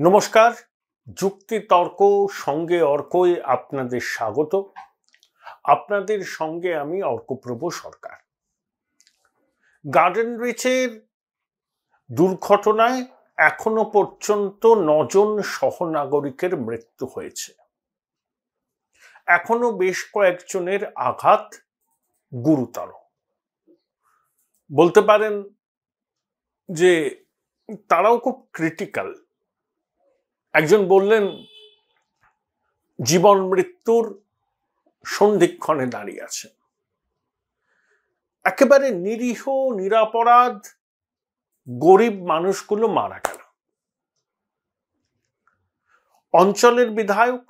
নমস্কার, যুক্তি তর্ক সঙ্গে অর্কই আপনাদের স্বাগত। আপনাদের সঙ্গে আমি অর্কপ্রভ সরকার। গার্ডেন রিচের দুর্ঘটনায় এখনো পর্যন্ত 9 জন সহনাগরিকের মৃত্যু হয়েছে। এখনো বেশ কয়েকজনের আঘাত গুরুতর। বলতে পারেন যে তারাও খুব ক্রিটিক্যাল। একজন বললেন জীবন মৃত্যুর সন্ধিক্ষণে দাঁড়িয়ে আছে। একেবারে নিরীহ নিরাপরাধ গরিব মানুষগুলো মারা গেল। অঞ্চলের বিধায়ক,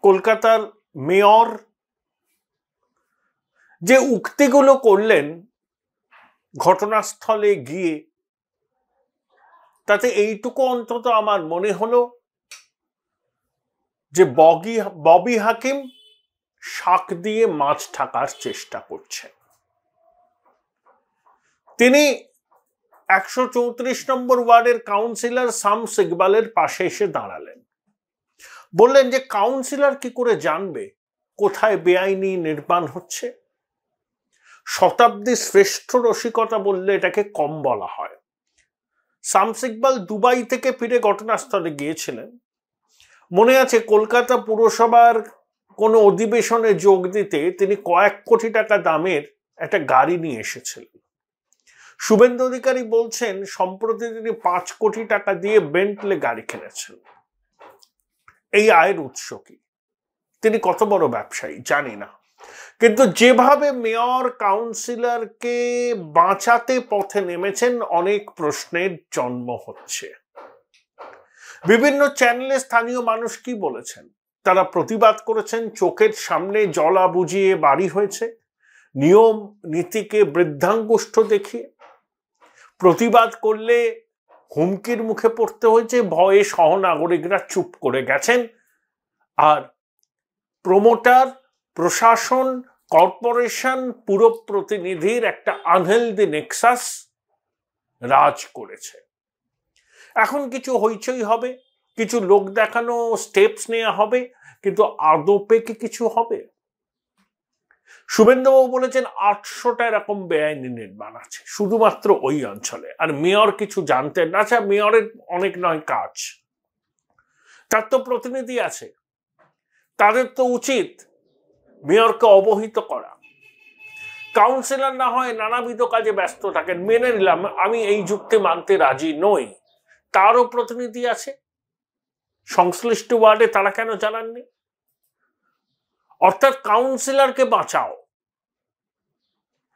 কলকাতার মেয়র যে উক্তিগুলো করলেন ঘটনাস্থলে গিয়ে, তাতে এইটুকু অন্তত আমার মনে হলো যে ববি হাকিম শাক দিয়ে মাছ ঢাকার চেষ্টা করছেন। তিনি 134 নম্বর ওয়ার্ডের কাউন্সিলর শামস ইকবালের পাশে এসে দাঁড়ালেন। বললেন যে কাউন্সিলর কি করে জানবে কোথায় বেআইনি নির্মাণ হচ্ছে? শতাব্দী শ্রেষ্ঠ রসিকতা বললে এটাকে কম বলা হয়। শামস ইকবাল দুবাই থেকে ফিরে ঘটনাস্থলে গিয়েছিলেন। মনে আছে, কলকাতা পুরসভার কোনো অধিবেশনে যোগ দিতে তিনি কয়েক কোটি টাকা দামের একটা গাড়ি নিয়ে এসেছিলেন। শুভেন্দু অধিকারী বলছেন সম্প্রতি তিনি 5 কোটি টাকা দিয়ে বেন্টলে গাড়ি কিনেছেন। এই আয়ের উৎস কি? তিনি কত বড় ব্যবসায়ী জানি না, কিন্তু যেভাবে মেয়র কাউন্সিলরকে বাঁচাতে পথে নেমেছেন, অনেক প্রশ্নের জন্ম হচ্ছে। বিভিন্ন চ্যানেলে স্থানীয় মানুষ কি বলেছেন? তারা প্রতিবাদ করেছেন। চোখের সামনে জলা বুঝিয়ে বাড়ি হয়েছে, নিয়ম নীতিকে বৃদ্ধাঙ্গুষ্ঠ দেখিয়ে। প্রতিবাদ করলে হুমকির মুখে পড়তে হয়েছে, ভয়ে সহনাগরিকরা চুপ করে গেছেন। আর প্রমোটার, প্রশাসন, কর্পোরেশন, পুর প্রতিনিধির একটা আনহেলদি নেক্সাস রাজ করেছে। এখন কিছু হইচই হবে, কিছু লোক দেখানো স্টেপস নেওয়া হবে, কিন্তু আদপে কি কিছু হবে? শুভেন্দুবাবু বলেছেন 800টা এরকম বেআইনি নির্মাণ আছে শুধুমাত্র ওই অঞ্চলে, আর মেয়র কিছু জানতেন না। আচ্ছা, মেয়রের অনেক নয় কাজ, তার তো প্রতিনিধি আছে, তাদের তো উচিত মেয়রকে অবহিত করা। কাউন্সিলর না হয় নানাবিধ কাজে ব্যস্ত থাকেন, মেনে নিলাম, আমি এই যুক্তি মানতে রাজি নই। তারও প্রতিনিধি আছে সংশ্লিষ্ট ওয়ার্ডে, তারা কেন জানাননি? অর্থাৎ কাউন্সিলরকে বাঁচাও,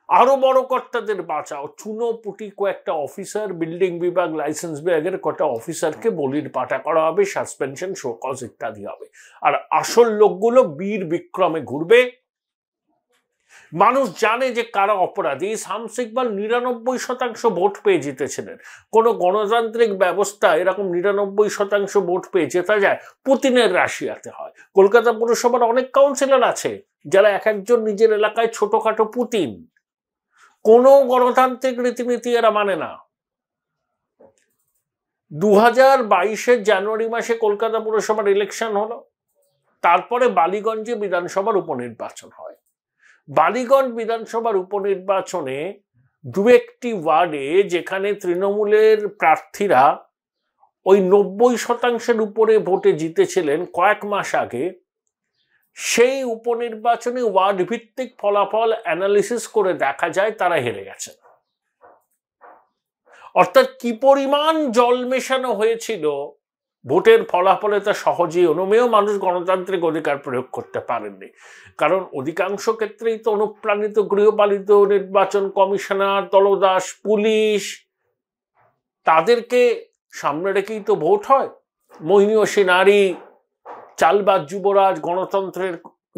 আরো বড় কর্তাদের বাঁচাও। চুনো পুটি কয়েকটা অফিসার, বিল্ডিং বিভাগ, লাইসেন্স বিভাগের কয়েকটা অফিসারকে বলির পাঠা করা হবে, সাসপেনশন, শোকজ ইত্যাদি হবে। আর আসল লোকগুলো বীর বিক্রমে ঘুরবে। মানুষ জানে যে কারা অপরাধী। শামস ইকবাল 99% ভোট পেয়ে জিতেছিলেন। কোন গণতান্ত্রিক ব্যবস্থা এরকম 99% ভোট পেয়ে জেতা যায়? পুতিনের রাশিয়াতে হয়। কলকাতা পুরসভার অনেক কাউন্সিলর আছে যারা এক একজন নিজের এলাকায় ছোটখাটো পুতিন। কোনো গণতান্ত্রিক রীতিনীতি এরা মানে না। 2022-এর জানুয়ারি মাসে কলকাতা পুরসভার ইলেকশন হলো, তারপরে বালিগঞ্জে বিধানসভার উপনির্বাচন হয়। বালিগঞ্জ বিধানসভার উপনির্বাচনে 2-1টি ওয়ার্ডে যেখানে তৃণমূলের প্রার্থীরা ওই 90% উপরে ভোটে জিতেছিলেন কয়েক মাস আগে, সেই উপনির্বাচনে ওয়ার্ড ভিত্তিক ফলাফল অ্যানালিসিস করে দেখা যায় তারা হেরে গেছেন। অর্থাৎ কি পরিমাণ জল মেশানো হয়েছিল ভোটের ফলাফলে তা সহজেই অনুমেয়। মানুষ গণতান্ত্রিক অধিকার প্রয়োগ করতে পারেননি, কারণ অধিকাংশ ক্ষেত্রেই তো অনুপ্রাণিত গৃহপালিত নির্বাচন কমিশনার, দলদাস, পুলিশ, তাদেরকে সামনে রেখেই তো ভোট হয়। মহিষী নারী, চালবাজ যুবরাজ গণতন্ত্রের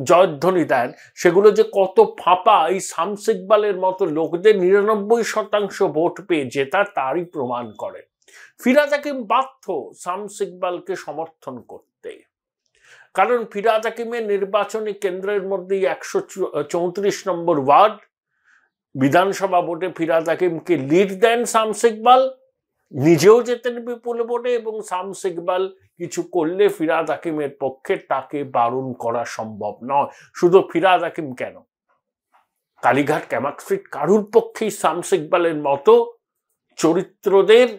জয়ধ্বনি দেন, সেগুলো যে কত ফাঁপা, এই শামস ইকবালের মতো লোকদের 99% ভোট পেয়ে জেতার তারই প্রমাণ করে। ফিরহাদ হাকিম বাধ্য শামস ইকবালকে সমর্থন করতে, কারণ ফিরহাদ হাকিমের নির্বাচনী কেন্দ্রের মধ্যে 134 নম্বর ওয়ার্ড বিধানসভা ভোটে ফিরহাদ হাকিমকে লিড দেন শামস ইকবাল। নিজেও যেতেন বিপুল বনে এবং শামস ইকবাল কিছু করলে ফিরহাদ হাকিমের পক্ষে তাকে বারণ করা সম্ভব নয়। শুধু ফিরহাদ হাকিম কেন, কালীঘাট ক্যামাক স্ট্রিট কারুর পক্ষেই শামস ইকবালের মতো চরিত্রদের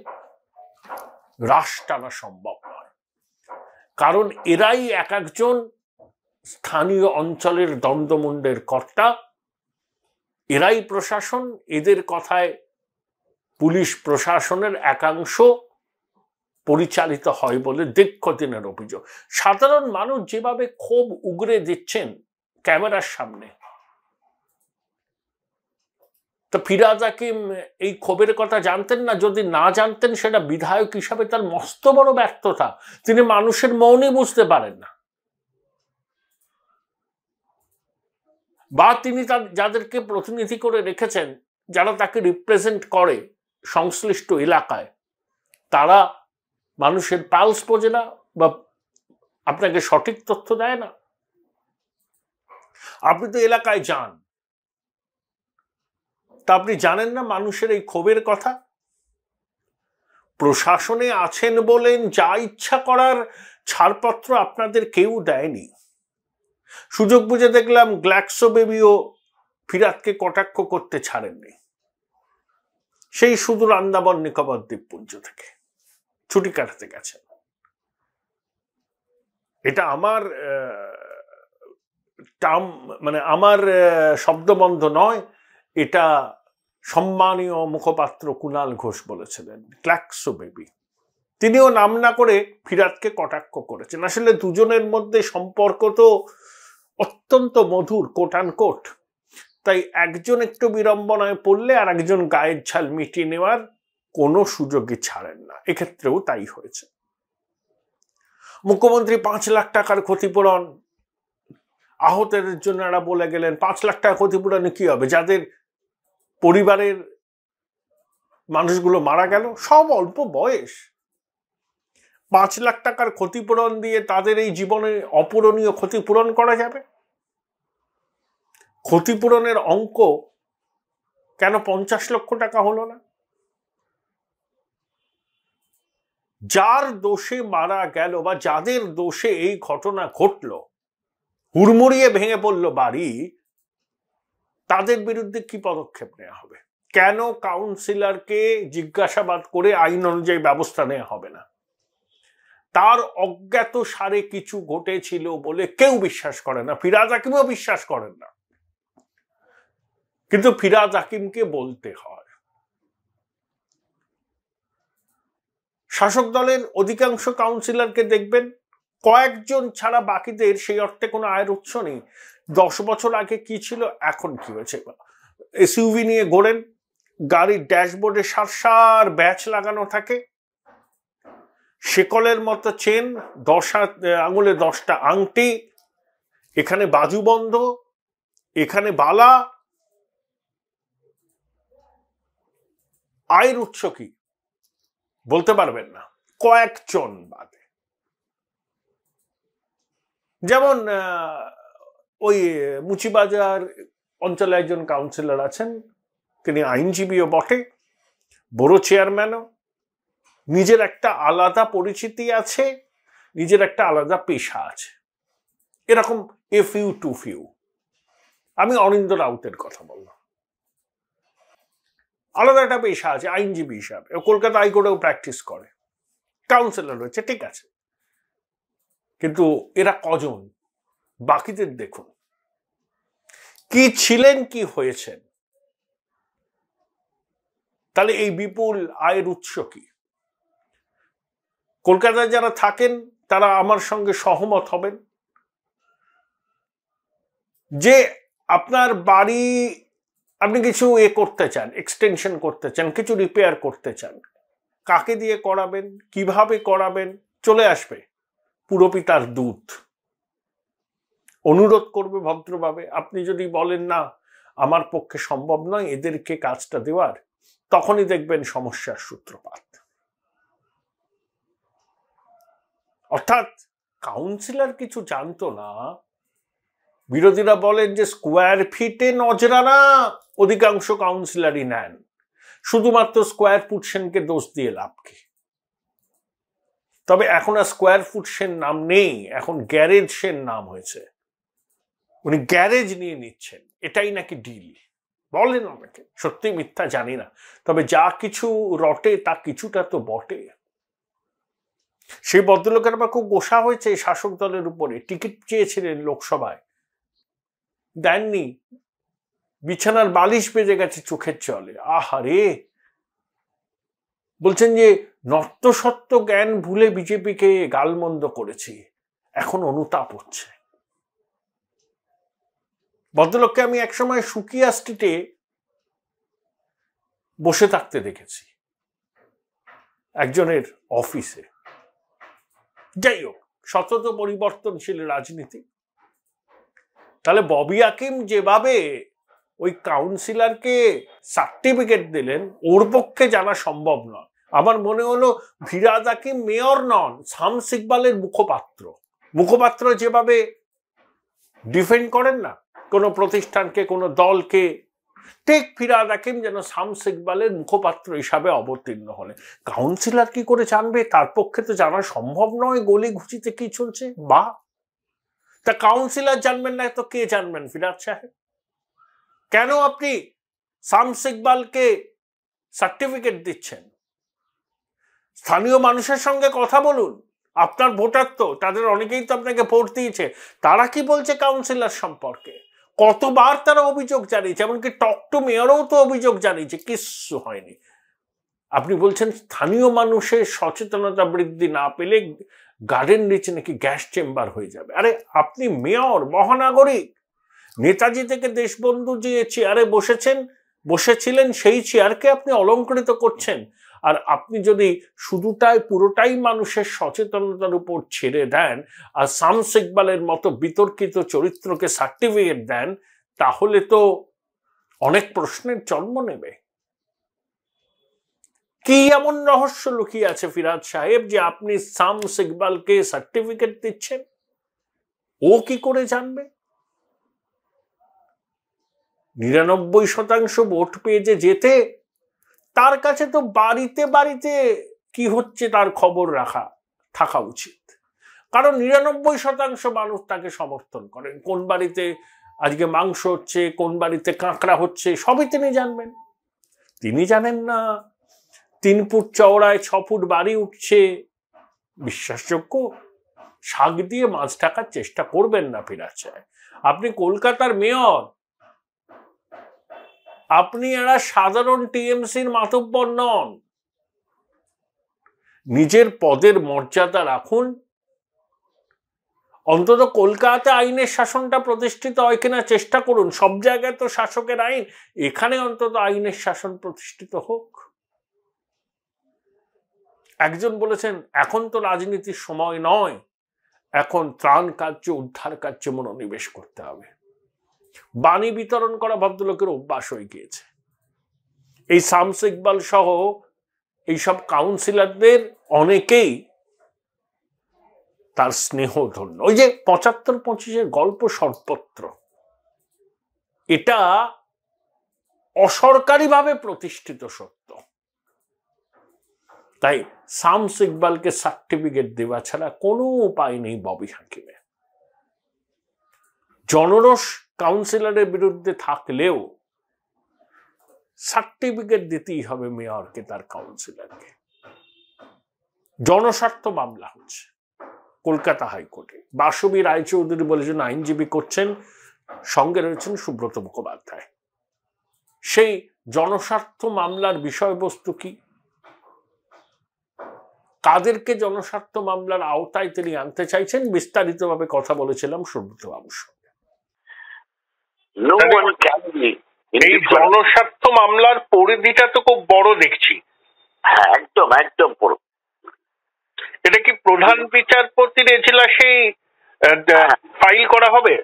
রাশ টানা সম্ভব নয়, কারণ এরাই এক একজন স্থানীয় অঞ্চলের দণ্ডমুণ্ডের কর্তা, এরাই প্রশাসন। এদের কথায় পুলিশ প্রশাসনের একাংশ পরিচালিত হয় বলে দীর্ঘদিনের অভিযোগ। সাধারণ মানুষ যেভাবে ক্ষোভ উগরে দিচ্ছেন ক্যামেরার সামনে, তো ফিরহাদ হাকিম এই ক্ষোভের কথা জানতেন না? যদি না জানতেন, সেটা বিধায়ক হিসাবে তার মস্ত বড় ব্যর্থতা। তিনি মানুষের মনই বুঝতে পারেন না, বা তিনি যাদেরকে প্রতিনিধি করে রেখেছেন, যারা তাকে রিপ্রেজেন্ট করে সংশ্লিষ্ট এলাকায়, তারা মানুষের পালস বোঝে না বা আপনাকে সঠিক তথ্য দেয় না। আপনি তো এলাকায় যান, তা আপনি জানেন না মানুষের এই ক্ষোভের কথা? প্রশাসনে আছেন বলেন যা ইচ্ছা করার ছাড়পত্র আপনাদের কেউ দেয়নি। সুযোগ বুঝে দেখলাম গ্ল্যাক্সো বেবিও ফিরহাদকে কটাক্ষ করতে ছাড়েননি, সেই সুদূর আন্দামান নিকোবর দ্বীপপুঞ্জ থেকে ছুটি কাটাতে গেছেন। এটা আমার আমার শব্দবন্ধ নয়, এটা সম্মানীয় মুখপাত্র কুণাল ঘোষ বলেছিলেন, গ্ল্যাক্সো বেবি। তিনিও নাম না করে ফিরহাদকে কটাক্ষ করেছেন। আসলে দুজনের মধ্যে সম্পর্ক তো অত্যন্ত মধুর, কোট অ্যান্ড কোট, তাই একজন একটু বিড়ম্বনায় পড়লে আর একজন গায়ের ঝাল মিটিয়ে নেওয়ার কোনো সুযোগই ছাড়েন না। এক্ষেত্রেও তাই হয়েছে। মুখ্যমন্ত্রী 5 লাখ টাকার ক্ষতিপূরণ আহতদের জন্য এরা বলে গেলেন। 5 লাখ টাকা ক্ষতিপূরণে কি হবে? যাদের পরিবারের মানুষগুলো মারা গেল, সব অল্প বয়স, 5 লাখ টাকার ক্ষতিপূরণ দিয়ে তাদের এই জীবনে অপূরণীয় ক্ষতিপূরণ করা যাবে? ক্ষতিপূরণের অঙ্ক কেন 50 লক্ষ টাকা হলো না? যার দোষে মারা গেল বা যাদের দোষে এই ঘটনা ঘটল, হুড়মুড়িয়ে ভেঙে পড়ল বাড়ি, তাদের বিরুদ্ধে কি পদক্ষেপ নেওয়া হবে? কেন কাউন্সিলরকে জিজ্ঞাসাবাদ করে আইন অনুযায়ী ব্যবস্থা নেওয়া হবে না? তার অজ্ঞাত সারে কিছু ঘটেছিল বলে কেউ বিশ্বাস করে না, ফিরহাদ হাকিমও বিশ্বাস করেন না, কিন্তু ফিরহাদ হাকিমকে বলতে হয়। শাসক দলের অধিকাংশ কাউন্সিলরকে দেখবেন, কয়েকজন ছাড়া বাকিদের সেই অর্থে কোনো আয়ের উৎস নেই। 10 বছর আগে কি ছিল, এখন কি হয়েছে? এসইউভি নিয়ে ঘোরেন, গাড়ির ড্যাশবোর্ডে সার ব্যাচ লাগানো থাকে, শেকলের মতো চেন, 10 আঙুলে 10টা আংটি, এখানে বাজুবন্ধ, এখানে বালা। আয়ের উৎস কি বলতে পারবেন না, কয়েকজন বাদে। যেমন ওই মুচিবাজার অঞ্চলে একজন কাউন্সিলর আছেন, তিনি আইনজীবীও বটে, বড় চেয়ারম্যানও, নিজের একটা আলাদা পরিচিতি আছে, নিজের একটা আলাদা পেশা আছে। এরকম এ ফিউ টু ফিউ। আমি অরিন্দ রাউতের কথা বললাম, আলাদা একটা পেশা আছে আইনজীবী হিসাবে, কলকাতা হাইকোর্টেও প্র্যাকটিস করে, কাউন্সিলর হয়েছে, ঠিক আছে, কিন্তু এরা কজন? বাকিদের দেখুন কি ছিলেন, কি হয়েছেন। তাহলে এই বিপুল আয়ের উৎস কি? কলকাতায় যারা থাকেন তারা আমার সঙ্গে সহমত হবেন যে আপনার বাড়ি আপনি কিছু করতে চান, এক্সটেনশন করতে চান, কিছু রিপেয়ার করতে চান, কাকে দিয়ে করাবেন, কিভাবে করাবেন, চলে আসবে পুরপিতার দূত, অনুরোধ করবে ভদ্রভাবে। আপনি যদি বলেন না আমার পক্ষে সম্ভব নয় এদেরকে কাজটা দেওয়ার, তখনই দেখবেন সমস্যার সূত্রপাত। অর্থাৎ কাউন্সিলর কিছু জানতো না। বিরোধীরা বলেন যে স্কোয়ার ফিটে নজরানা অধিকাংশ কাউন্সিলরই নেন, শুধুমাত্র স্কোয়ার ফুট সেনকে দোষ দিয়ে লাভ কি? তবে এখন আর স্কোয়ার ফুট সেন নাম নেই, এখন গ্যারেজ সেন নাম হয়েছে। উনি গ্যারেজ নিয়ে নিচ্ছেন, এটাই নাকি ডিল বলেন আমাকে, সত্যি মিথ্যা জানি না, তবে যা কিছু রটে তা কিছুটা তো বটে। সেই ভদ্রলোকের আবার খুব গোসা হয়েছে শাসক দলের উপরে, টিকিট চেয়েছিলেন লোকসভায়, দেননি, বিছানার বালিশ বেজে গেছে চোখের জলে। আহারে, বলছেন যে নত্যসত্ত্ব জ্ঞান ভুলে বিজেপিকে গালমন্দ করেছি, এখন অনুতাপ হচ্ছে। ভদ্রলোককে আমি একসময় সুকিয়া স্ট্রিটে বসে থাকতে দেখেছি একজনের অফিসে। যাই হোক, সতত পরিবর্তনশীল রাজনীতি। তাহলে ববি হাকিম যেভাবে ওই কাউন্সিলরকে সার্টিফিকেট দিলেন, ওর পক্ষে জানা সম্ভব নয়। আমার মনে হলো ফিরহাদ হাকিম মেয়র নন, শামস ইকবালের মুখপাত্র যেভাবে ডিফেন্ড করেন না কোনো প্রতিষ্ঠানকে, কোনো দলকে, ঠিক ফিরহাদ হাকিম যেন শামস ইকবালের মুখপাত্র হিসাবে অবতীর্ণ হলেন। কাউন্সিলর কি করে জানবে? তার পক্ষে তো জানা সম্ভব নয় গলি ঘুচিতে কি চলছে। বা তা কাউন্সিলর জানবেন না তো কে জানবেন? ফিরহাদ সাহেব, কেন আপনি শামস ইকবালকে সার্টিফিকেট দিচ্ছেন? স্থানীয় মানুষের সঙ্গে কথা বলুন, আপনার ভোটার তো, তাদের অনেকেই তো আপনাকে ভোট দিয়েছে, তারা কি বলছে কাউন্সিলর সম্পর্কে? কতবার তারা অভিযোগ জানিয়েছে, এমনকি টক টু মেয়রও তো অভিযোগ জানিয়েছে, কিচ্ছু হয়নি। আপনি বলছেন স্থানীয় মানুষের সচেতনতা বৃদ্ধি না পেলে গার্ডেন রিচে নাকি গ্যাস চেম্বার হয়ে যাবে। আরে আপনি মেয়র, মহানাগরিক, নেতাজি থেকে দেশবন্ধু যে চেয়ারে বসেছিলেন সেই চেয়ারকে আপনি অলঙ্কৃত করছেন। আর আপনি যদি পুরোটাই মানুষের সচেতনতার উপর ছেড়ে দেন আর শামস ইকবালের মতো বিতর্কিত চরিত্রকে সার্টিফিকেট দেন, তাহলে তো অনেক প্রশ্নের জন্ম নেবে। কি এমন রহস্য লুকিয়ে আছে ফিরহাদ সাহেব যে আপনি শামস ইকবালকে সার্টিফিকেট দিচ্ছেন? ও কি করে জানবে? 99% ভোট পেয়ে যে যেতে, তার কাছে তো বাড়িতে বাড়িতে কি হচ্ছে তার খবর থাকা উচিত। কারণ 99% মানুষ তাকে সমর্থন করেন। কোন বাড়িতে আজকে মাংস হচ্ছে, কোন বাড়িতে কাঁকড়া হচ্ছে, সবই তিনি জানবেন। তিনি জানেন না 3 ফুট চওড়ায় 6 ফুট বাড়ি উঠছে? বিশ্বাসযোগ্য? শাক দিয়ে মাছ ঢাকার চেষ্টা করবেন না ফিরহাদ সাহেব। আপনি কলকাতার মেয়র, আপনি এরা সাধারণ টিএমসির মাতব্বর নন। নিজের পদের মর্যাদা রাখুন। অন্তত কলকাতা আইনের শাসনটা প্রতিষ্ঠিত হয় কিনা চেষ্টা করুন। সব জায়গায় তো শাসকের আইন, এখানে অন্তত আইনের শাসন প্রতিষ্ঠিত হোক। একজন বলেছেন এখন তো রাজনীতির সময় নয়, এখন ত্রাণ কার্য, উদ্ধার কার্যে মনোনিবেশ করতে হবে। বাণী বিতরণ করা ভদ্রলোকের অভ্যাস হয়ে গিয়েছে। এই শামস ইকবাল সহ এইসব কাউন্সিলরদের অনেকেই তার স্নেহ ধন্য। ওই যে 75-25 গল্প সর্বত্র, এটা অসরকারিভাবে প্রতিষ্ঠিত সত্য। তাই শামস ইকবালকে সার্টিফিকেট দেওয়া ছাড়া কোনো উপায় নেই ববি হাকিমের। জনরোষ কাউন্সিলরের বিরুদ্ধে থাকলেও সার্টিফিকেট দিতেই হবে মেয়রকে, তার কাউন্সিলরকে। জনস্বার্থ মামলা হচ্ছে কলকাতা হাইকোর্টে। বাসবী রায়চৌধুরী বলেছেন আইনজীবী করছেন, সঙ্গে রয়েছেন সুব্রত মুখোপাধ্যায়। সেই জনস্বার্থ মামলার বিষয়বস্তু কি, কাদেরকে জনস্বার্থ মামলার আওতায় তিনি আনতে চাইছেন, বিস্তারিতভাবে কথা বলেছিলাম সুব্রত বাবুর সঙ্গে। এই জনস্বার্থ মামলার পরিধিটা তো খুব বড় দেখছি। হ্যাঁ, একদম একদম বড়। এটা কি প্রধান বিচারপতির এজলাসেই ফাইল করা হবে?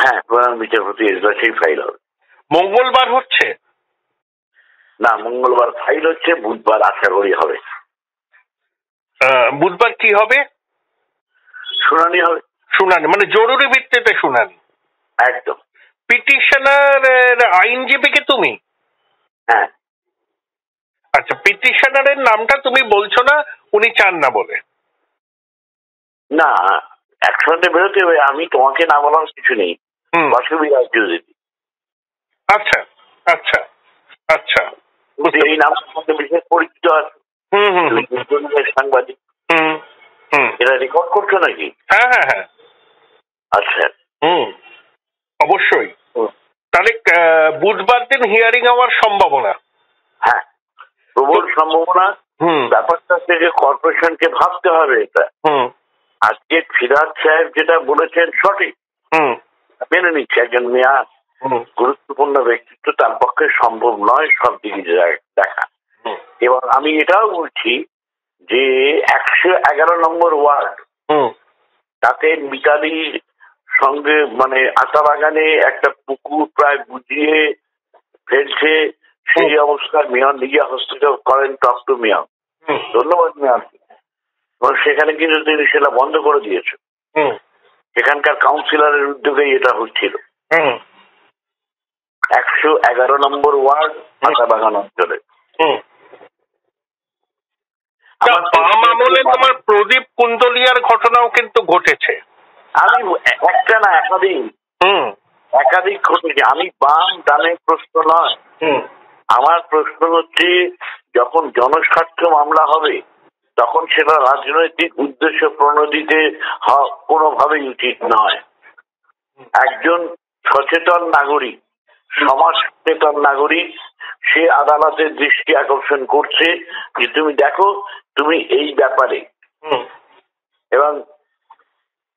হ্যাঁ, প্রধান বিচারপতি এজলাসেই ফাইল হবে। মঙ্গলবার হচ্ছে না, মঙ্গলবার ফাইল হচ্ছে, বুধবার আশা করি হবে। বুধবার কি হবে? শুনানি হবে। শুনানি মানে জরুরি ভিত্তিতে শুনানি? একদম। পিটিশনার আইনজীবীকে তুমি? হ্যাঁ। আচ্ছা, পিটিশনারের নামটা তুমি বলছো না, উনি চান না বলে? না, একসাথে বেরোতে হবে, আমি তোমাকে না বলার কিছু নেই। অসুবিধা যদি আচ্ছা আচ্ছা আচ্ছা, এই নামের সঙ্গে বিশেষ পরিচিত আছে, সাংবাদিক, এটা রেকর্ড করছো নাকি? হ্যাঁ হ্যাঁ হ্যাঁ, আচ্ছা, অবশ্যই। তাহলে বুধবার দিন হিয়ারিং হওয়ার সম্ভাবনা? হ্যাঁ, প্রবল সম্ভাবনা। ব্যাপারটা থেকে কর্পোরেশনকে ভাবতে হবে এটা। আজকে ফিরাদ সাহেব যেটা বলেছেন সঠিক, মেনে নিচ্ছে, একজন মেয়ার গুরুত্বপূর্ণ ব্যক্তিত্ব, তার পক্ষে সম্ভব নয় সব দিকে দেখা। এবং আমি এটাও বলছি যে 111 নম্বর ওয়ার্ড, তাতে মিতালির সঙ্গে মানে আশা বাগানে একটা পুকুর প্রায় বুঝিয়ে ফেলছে, সেই অবস্থায় মেয়র নিজে হস্তক্ষেপ করেন, টপ টু মেয়র, ধন্যবাদ মেয়র। সেখানে কিন্তু তিনি সেটা বন্ধ করে দিয়েছে, সেখানকার কাউন্সিলরের উদ্যোগেই এটা হচ্ছিল। 111 নম্বর ওয়ার্ড আশা বাগান অঞ্চলে। বাম আমলে তোমার প্রদীপ কুন্দলিয়ার ঘটনাও কিন্তু ঘটেছে। আমি একটা না একাধিক ঘটেছে। আমি বাম ডানের প্রশ্ন নয়, আমার প্রশ্ন হচ্ছে যখন জনস্বার্থ মামলা হবে তখন সেটা রাজনৈতিক উদ্দেশ্য প্রণোদিতে কোনোভাবেই উচিত নয়। একজন সচেতন নাগরিক, সমাজ সচেতন নাগরিক, সে আদালতের দৃষ্টি আকর্ষণ করছে যে তুমি দেখো, তুমি এই ব্যাপারে। এবং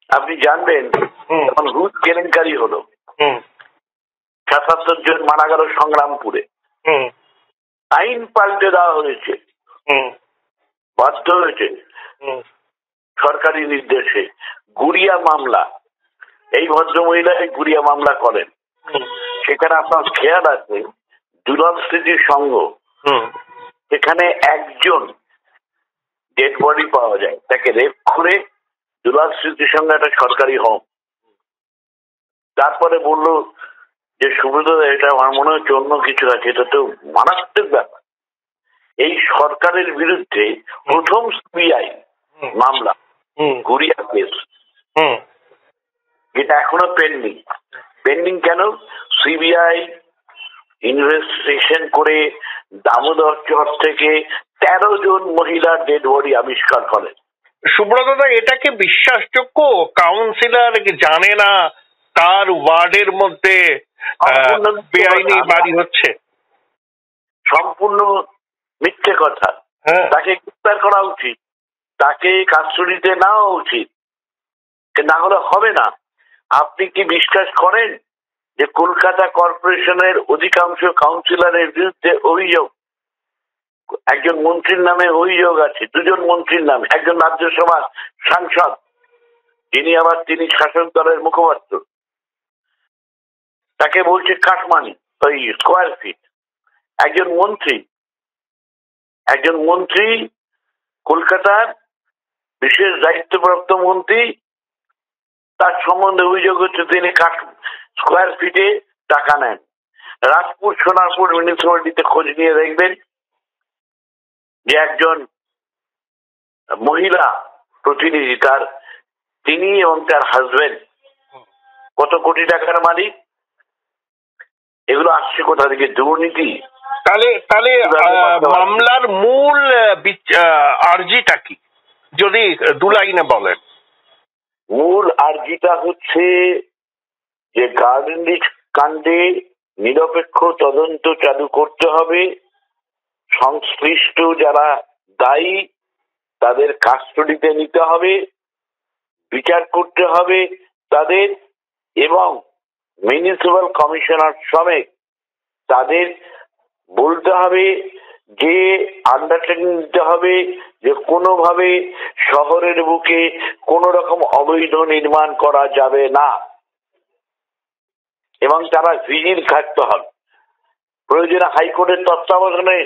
আপনি জানবেন যখন ঘুষ কেলেঙ্কারি হলো, ৭৭ জন মারা গেল সংগ্রামপুরে, আইন পাল্টে দেওয়া হয়েছে, বাধ্য হয়েছে সরকারি নির্দেশে। গুড়িয়া মামলা, এই ভদ্রমহিলা গুড়িয়া মামলা করেন, সেখানে আপনার খেয়াল আছে দুলাল স্মৃতি সংঘ, সেখানে একজন ডেড বডি পাওয়া যায়, তাকে রেপ করে দুলাল স্মৃতি সংঘ একটা সরকারি হোম। তারপরে বললো যে সুব্রত, এটা আমার মনে হচ্ছে অন্য কিছু আছে, এটা তো মারাত্মক ব্যাপার। এই সরকারের বিরুদ্ধে প্রথম সিবিআই মামলা, গুড়িয়া কেস, যেটা এখনো পেন্ডিং কেন? সিবিআই ইনভেস্টিগেশন করে দামোদর চর থেকে 13 জন মহিলার ডেড বডি আবিষ্কার করে। সুব্রতদা, এটাকে বিশ্বাসযোগ্য? কাউন্সিলর জানে না তার ওয়ার্ডের মধ্যে বেআইনি বাড়ি হচ্ছে? সম্পূর্ণ মিথ্যে কথা। তাকে গ্রেফতার করা উচিত, তাকে কাস্টডিতে নেওয়া উচিত, না হলে হবে না। আপনি কি বিশ্বাস করেন যে কলকাতা কর্পোরেশনের অধিকাংশ কাউন্সিলরের বিরুদ্ধে অভিযোগ, একজন মন্ত্রীর নামে অভিযোগ আছে, 2 জন মন্ত্রীর নামে, একজন রাজ্যসভার সাংসদ যিনি আবার তিনি শাসক দলের মুখপাত্র, তাকে বলছে কাটমানি, ওই স্কোয়ার ফিট। একজন মন্ত্রী কলকাতার বিশেষ দায়িত্বপ্রাপ্ত মন্ত্রী, তার সম্বন্ধে অভিযোগ হচ্ছে তিনি স্কোয়ার ফিটে টাকা নেন। রাজপুর সোনারপুর মিউনিসিপ্যালিটিতে খোঁজ নিয়ে দেখবেন যে একজন মহিলা প্রতিনিধি, তিনি এবং তার হাজবেন্ড কত কোটি টাকার মালিক। এগুলো আসছে কোথা থেকে? দুর্নীতি। তাহলে মামলার মূল আর্জিটা কি, যদি 2 লাইনে বলেন? মূল আর্জিটা হচ্ছে যে গার্ডেন রিচ কাণ্ডে নিরপেক্ষ তদন্ত চালু করতে হবে, সংশ্লিষ্ট যারা দায়ী তাদের কাস্টডিতে নিতে হবে, বিচার করতে হবে তাদের, এবং মিউনিসিপ্যাল কমিশনার সমেত তাদের বলতে হবে যে আন্ডারটেকিং নিতে হবে যে কোনোভাবে শহরের বুকে কোনো রকম অবৈধ নির্মাণ করা যাবে না, এবং তারা ভিজিল থাকতে হবে। প্রয়োজনে হাইকোর্টের তত্ত্বাবধানে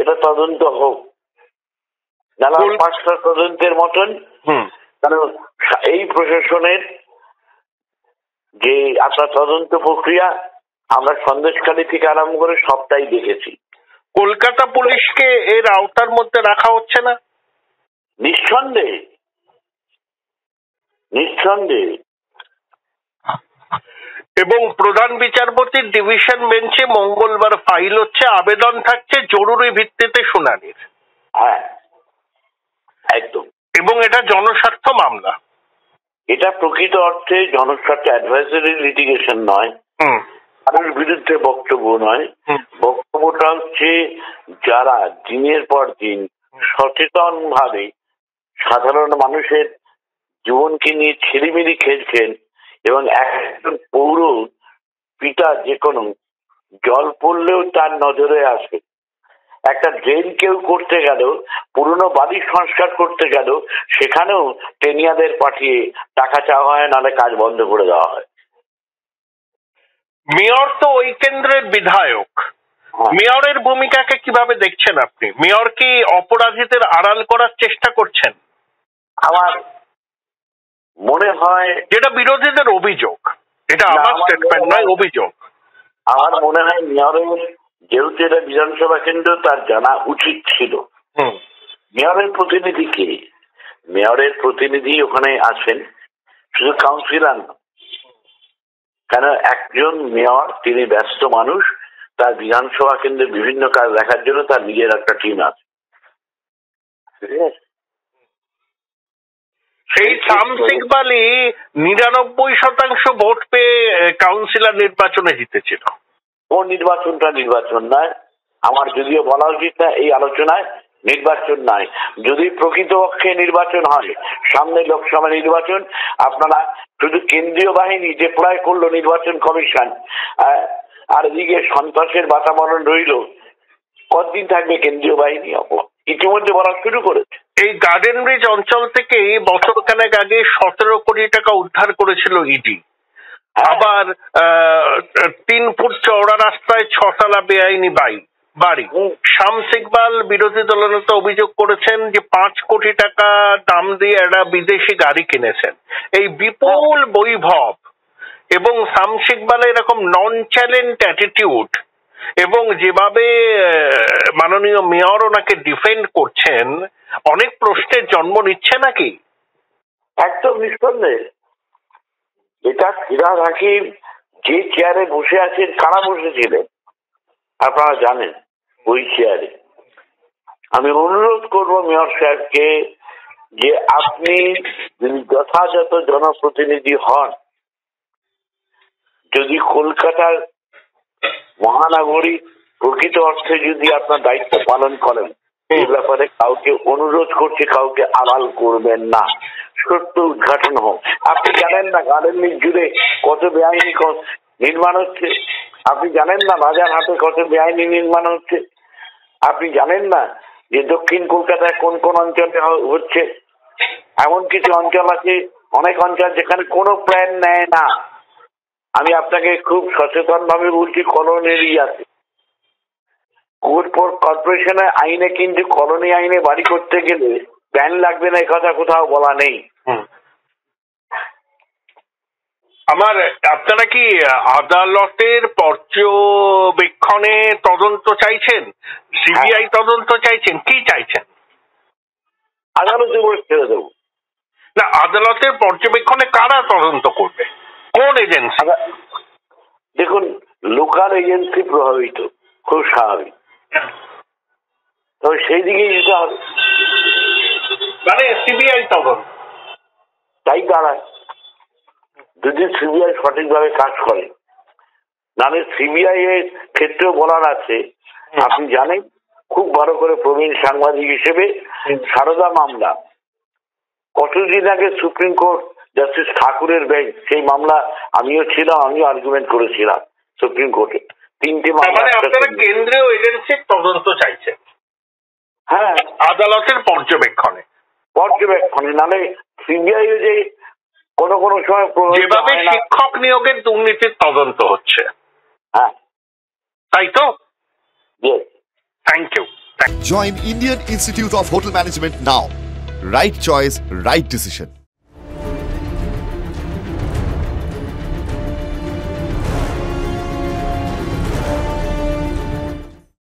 এটা তদন্ত হোক, নানা 5টা তদন্তের মতন। কারণ এই প্রশাসনের যে আপনার তদন্ত প্রক্রিয়া আমরা সন্দেশখালী থেকে আরম্ভ করে সবটাই দেখেছি। কলকাতা পুলিশকে এর আওতার মধ্যে রাখা হচ্ছে না? নিঃসন্দেহে, নিঃসন্দেহে। এবং প্রধান বিচারপতির ডিভিশন বেঞ্চে মঙ্গলবার ফাইল হচ্ছে, আবেদন থাকছে জরুরি ভিত্তিতে শুনানির। হ্যাঁ, একদম। এবং এটা জনস্বার্থ মামলা। এটা প্রকৃত অর্থে জনস্বার্থ অ্যাডভাইজারি লিটিগেশন নয়, কারোর বিরুদ্ধে বক্তব্য নয়। বক্তব্যটা হচ্ছে যারা দিনের পর দিন সচেতন ভাবে সাধারণ মানুষের জীবনকে নিয়ে ছেলেমিলি খেলছেন এবং একজন পৌর পিতা যে কোনো জল পড়লেও তার নজরে আসে, একটা ড্রেন কেউ করতে গেল, পুরনো বাড়ি সংস্কার করতে গেল, সেখানেও টেনিয়াদের পাঠিয়ে টাকা চাওয়া হয়, নাহলে কাজ বন্ধ করে দেওয়া হয়। মেয়র তো ওই কেন্দ্রের বিধায়ক, মেয়রের ভূমিকাকে কিভাবে দেখছেন আপনি? মেয়র কি অপরাধীদের আড়াল করার চেষ্টা করছেন? আমার মনে হয়, যেটা বিরোধীদের অভিযোগ, এটা আমার স্টেটমেন্ট নয়, অভিযোগ। আমার মনে হয় মেয়রের, যেহেতু এটা বিধানসভা কেন্দ্র, তার জানা উচিত ছিল। মেয়রের প্রতিনিধি কে? মেয়রের প্রতিনিধি ওখানে আছেন শুধু কাউন্সিলর না, কেন একজন মেয়র তিনি ব্যস্ত মানুষ, তার বিধানসভা কেন্দ্রে বিভিন্ন কাজ দেখার জন্য তার নিজের একটা টিম আছে। সেই সামসিকবালি 99% ভোট পেয়ে কাউন্সিলর নির্বাচনে জিতেছিল। ও নির্বাচনটা নির্বাচন নয়, আমার যদিও বলা উচিত না এই আলোচনায়, নির্বাচন নয়। যদি প্রকৃতপক্ষে নির্বাচন হয়, সামনে লোকসভা নির্বাচন, আপনারা শুধু কেন্দ্রীয় বাহিনী ডিপ্লয় করলো নির্বাচন কমিশন, আর এদিকে সন্ত্রাসের বাতাবরণ রইল, কতদিন থাকবে কেন্দ্রীয় বাহিনী? ইতিমধ্যে বলা শুরু করেছে। এই গার্ডেন ব্রিজ অঞ্চল থেকে বছরখানেক আগে 17 কোটি টাকা উদ্ধার করেছিল ইডি। আবার 3 ফুট চওড়া রাস্তায় 6 তলা বেআইনি বাড়ি। শামস ইকবাল বিরোধী দলনেতা অভিযোগ করেছেন যে 5 কোটি টাকা দাম দিয়ে একটা বিদেশি গাড়ি কিনেছেন। এই বিপুল বৈভব এবং শামস ইকবালের এরকম নন চ্যালেঞ্জ অ্যাটিটিউড এবং যেভাবে মাননীয় মেয়র ওনাকে ডিফেন্ড করছেন, অনেক প্রশ্নের জন্ম নিচ্ছে নাকি? একদম নিঃসন্দেহে। এটা ফিরহাদ হাকিম যে চেয়ারে বসে আছেন, কারা বসেছিলেন আপনারা জানেন? ওই চেয়ারে। আমি অনুরোধ করব মেয়র সাহেবকে যে আপনি যদি যথাযথ জনপ্রতিনিধি হন, যদি কলকাতার মহানগরী প্রকৃত অর্থে যদি আপনার দায়িত্ব পালন করেন, এই ব্যাপারে কাউকে অনুরোধ করছে, কাউকে আড়াল করবেন না, সত্য উদ্ঘাটন হোক। আপনি জানেন না গার্ডেন ব্রিজ জুড়ে কত বেআইনি নির্মাণ হচ্ছে? আপনি জানেন না বাজার হাটে কত বেআইনি নির্মাণ হচ্ছে? আপনি জানেন না যে দক্ষিণ কলকাতায় কোন কোন অঞ্চলে হচ্ছে? এমন কিছু অঞ্চল আছে, অনেক অঞ্চল যেখানে কোনো প্ল্যান নেয় না। আমি আপনাকে খুব সচেতন ভাবে বলছি, কলোনি এরিয়াতে কর্পোরেশনের আইনে কিন্তু কলোনি আইনে বাড়ি করতে গেলে প্ল্যান লাগবে না, কথা কোথাও বলা নেই। আমার আপনারা কি আদালতের পর্যবেক্ষণে তদন্ত চাইছেন? সিবিআই তদন্ত চাইছেন? কি চাইছেন? আদালতে বসে ছেড়ে দেবো না, আদালতের পর্যবেক্ষণে কারা তদন্ত করবে? কোন এজেন্সি? দেখুন, লোকাল এজেন্সি প্রভাবিত, খুব স্বাভাবিক। তবে সেই দিকেই যেতে হবে, মানে সিবিআই তদন্ত তাই দাঁড়ায়। যদি সিবিআই সঠিকভাবে কাজ করে, নাহলে সিবিআই এর ক্ষেত্রেও বলার আছে। আপনি জানেন খুব বড় করে, প্রবীণ সাংবাদিক হিসেবে, সারদা মামলা কতদিন আগে সুপ্রিম কোর্ট জাস্টিস ঠাকুরের বেঞ্চ, সেই মামলা আমিও ছিলাম, আমিও আর্গুমেন্ট করেছিলাম সুপ্রিম কোর্টে। 3টে মামলা। আপনারা কেন্দ্রীয় এজেন্সির তদন্ত চাইছেন? হ্যাঁ, আদালতের পর্যবেক্ষণে, নাহলে সিবিআই যে কোনো কোনো সময় যেভাবে শিক্ষক নিয়োগের দুর্নীতির তদন্ত হচ্ছে, হ্যাঁ তাই তো? Thank you. Join Indian Institute of Hotel Management now. Right choice, right decision.